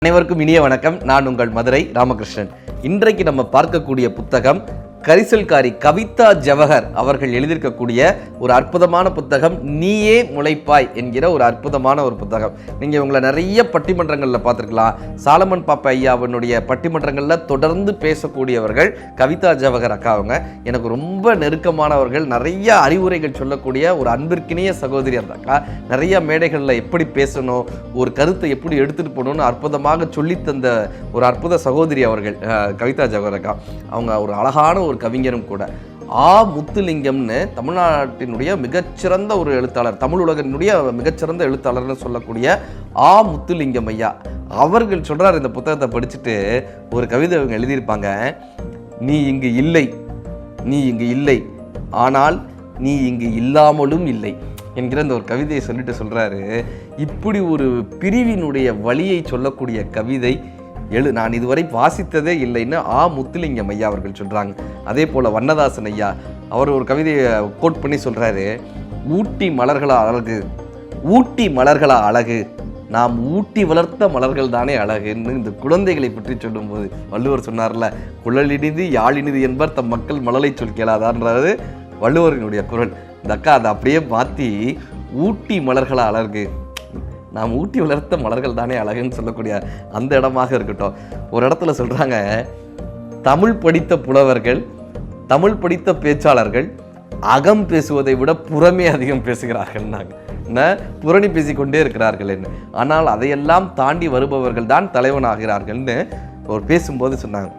அனைவருக்கும் இனிய வணக்கம். நான் உங்கள் மதுரை ராமகிருஷ்ணன். இன்றைக்கு நம்ம பார்க்கக்கூடிய புத்தகம் கரிசல்காரி கவிதா ஜவஹர் அவர்கள் எழுதியிருக்கக்கூடிய ஒரு அற்புதமான புத்தகம் நீயே முளைப்பாய் என்கிற ஒரு அற்புதமான ஒரு புத்தகம். நீங்கள் உங்களை நிறைய பட்டிமன்றங்களில் பார்த்துருக்கலாம். சாலமன் பாப்பா ஐயாவினுடைய பட்டிமன்றங்களில் தொடர்ந்து பேசக்கூடியவர்கள் கவிதா ஜவஹர் அக்கா. அவங்க எனக்கு ரொம்ப நெருக்கமானவர்கள். நிறைய அறிவுரைகள் சொல்லக்கூடிய ஒரு அன்பிற்கினிய சகோதரி அந்த அக்கா. நிறைய மேடைகளில் எப்படி பேசணும், ஒரு கருத்தை எப்படி எடுத்துகிட்டு போகணும்னு அற்புதமாக சொல்லித்தந்த ஒரு அற்புத சகோதரி அவர்கள் கவிதா ஜவஹர் அக்கா. அவங்க ஒரு அழகான ஒரு கவிஞரும் கூட. முத்துலிங்கம்னு தமிழ்நாட்டினுடைய மிகச்சிறந்த ஒரு எழுத்தாளர், தமிழ் உலகினுடைய மிகச்சிறந்த எழுத்தாளர்னு சொல்லக்கூடிய முத்துலிங்கம் ஐயா அவர்கள் சொல்றார். இந்த புத்தகத்தை படிச்சுட்டு ஒரு கவிதை அவங்க எழுதியிருப்பாங்க. நீ இங்கு இல்லை, நீ இங்கு இல்லை, ஆனால் நீ இங்கு இல்லாமலும் இல்லை என்கிற இந்த ஒரு கவிதையை சொல்லிட்டு சொல்றாரு. இப்படி ஒரு பிரிவினுடைய வழியை சொல்லக்கூடிய கவிதை நான் இதுவரை வாசித்ததே இல்லைன்னு முத்துலிங்கம் ஐயா அவர்கள் சொல்றாங்க. அதே போல வண்ணதாசன் ஐயா அவர் ஒரு கவிதையை கோட் பண்ணி சொல்றாரு. ஊட்டி மலர்களா அழகு, ஊட்டி மலர்களா அழகு, நாம் ஊட்டி வளர்த்த மலர்கள் தானே அழகுன்னு இந்த குழந்தைகளை பற்றி சொல்லும்போது வள்ளுவர் சொன்னார்ல, குழலினிது யாழினிது என்பர் தம் மக்கள் மலலை சொல் கேளாதான்றது வள்ளுவரினுடைய குரல். இந்த அக்கா அதை அப்படியே மாற்றி ஊட்டி மலர்களா அழகு, நாம் ஊட்டி வளர்த்த மலர்கள் தானே அழகுன்னு சொல்லக்கூடிய அந்த இடமாக இருக்கட்டும். ஒரு இடத்துல சொல்கிறாங்க, தமிழ் படித்த புலவர்கள், தமிழ் படித்த பேச்சாளர்கள் அகம் பேசுவதை விட புறமே அதிகம் பேசுகிறார்கள்னாங்க. என்ன புறணி பேசிக்கொண்டே இருக்கிறார்கள் என்ன, ஆனால் அதையெல்லாம் தாண்டி வருபவர்கள் தான் தலைவனாகிறார்கள்னு ஒரு பேசும்போது சொன்னாங்க.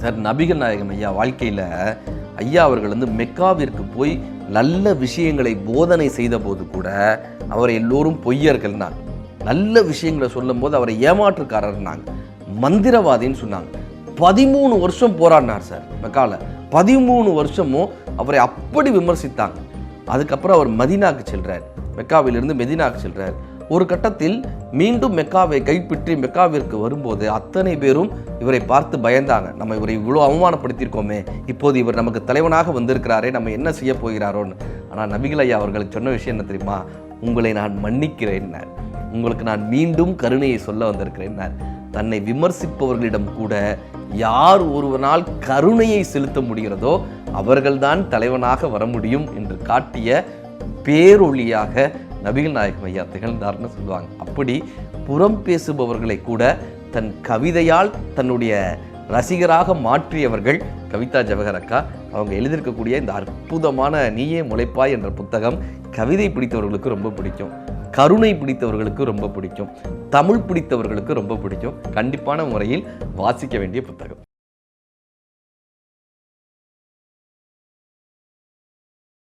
சார், நபிகள் நாயகம் ஐயா வாழ்க்கையில் ஐயா அவர்கள் மெக்காவிற்கு போய் நல்ல விஷயங்களை போதனை செய்த போது கூட அவரை எல்லோரும் பொய்யர்கள்னாங்க. நல்ல விஷயங்களை சொல்லும் போது அவரை ஏமாற்றுக்காரர்னாங்க, மந்திரவாதின்னு சொன்னாங்க. 13 வருஷம் போராடினார் சார் மெக்காவில். 13 வருஷமும் அவரை அப்படி விமர்சித்தாங்க. அதுக்கப்புறம் அவர் மதீனாவுக்கு செல்றார், மெக்காவிலிருந்து மெதினாவுக்கு செல்றார். ஒரு கட்டத்தில் மீண்டும் மெக்காவை கைப்பற்றி மெக்காவிற்கு வரும்போது அத்தனை பேரும் இவரை பார்த்து பயந்தாங்க. நம்ம இவரை இவ்வளோ அவமானப்படுத்தியிருக்கோமே, இப்போது இவர் நமக்கு தலைவனாக வந்திருக்கிறாரே, நம்ம என்ன செய்ய போகிறாரோன்னு. ஆனால் நபிகள் ஐயா அவர்களுக்கு சொன்ன விஷயம் என்ன தெரியுமா? உங்களை நான் மன்னிக்கிறேன், உங்களுக்கு நான் மீண்டும் கருணையை சொல்ல வந்திருக்கிறேன். தன்னை விமர்சிப்பவர்களிடம் கூட யார் ஒருவனால் கருணையை செலுத்த முடிகிறதோ அவர்கள்தான் தலைவனாக வர முடியும் என்று காட்டிய பேரொளியாக நபிகள் நாயகம் ஐயா திகழ்ந்தார்னு சொல்லுவாங்க. அப்படி புறம் பேசுபவர்களை கூட தன் கவிதையால் தன்னுடைய ரசிகராக மாற்றியவர்கள் கவிதா ஜவஹர் அக்கா. அவங்க எழுதியிருக்கக்கூடிய இந்த அற்புதமான நீயே முளைப்பாய் என்ற புத்தகம் கவிதை பிடித்தவர்களுக்கு ரொம்ப பிடிக்கும், கருணை பிடித்தவர்களுக்கு ரொம்ப பிடிக்கும், தமிழ் பிடித்தவர்களுக்கு ரொம்ப பிடிக்கும். கண்டிப்பான முறையில் வாசிக்க வேண்டிய புத்தகம்.